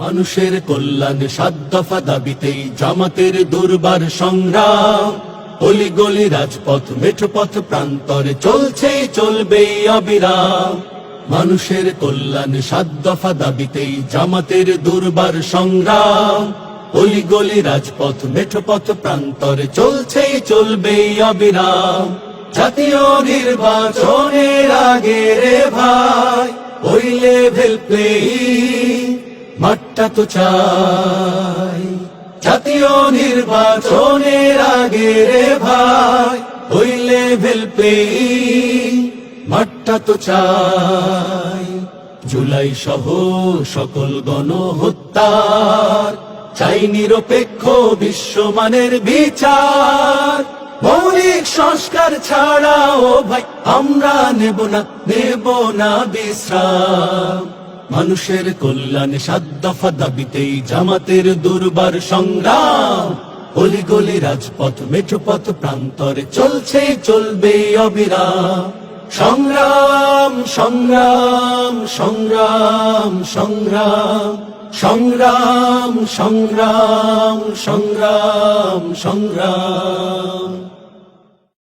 মানুষের কল্যাণে ৭ দফা দাবিতেই জামাতের দুর্বার সংগ্রাম। অলি গলি রাজপথ মেঠোপথ প্রান্তরে চলছে চলবে অবিরাম। মানুষের কল্যাণে ৭ দফা দাবিতেই জামাতের দুর্বার সংগ্রাম। অলি গলি রাজপথ মেঠোপথ প্রান্তরে চলছে চলবে অবিরাম। জাতীয় নির্বাচনের আগে রে ভাই ওই লেভেল প্লেয়িং মাঠটা তো চাই। জাতীয় নির্বাচনের আগে রে ভাই ওই লেভেল প্লেয়িং মাঠটা তো চাই। জুলাই সহ সকল গণহত্যার চাই নিরপেক্ষ বিশ্বমানের বিচার। মৌলিক সংস্কার ছাড়াও ভাই আমরা নেব না বিশ্রাম। মানুষের কল্যাণে ৭ দফা দাবিতেই জামাতের দুর্বার সংগ্রাম। অলি গলি রাজপথ মেঠোপথ প্রান্তরে চলছে চলবে অবিরাম। সংগ্রাম সংগ্রাম সংগ্রাম সংগ্রাম সংগ্রাম সংগ্রাম সংগ্রাম সংগ্রাম।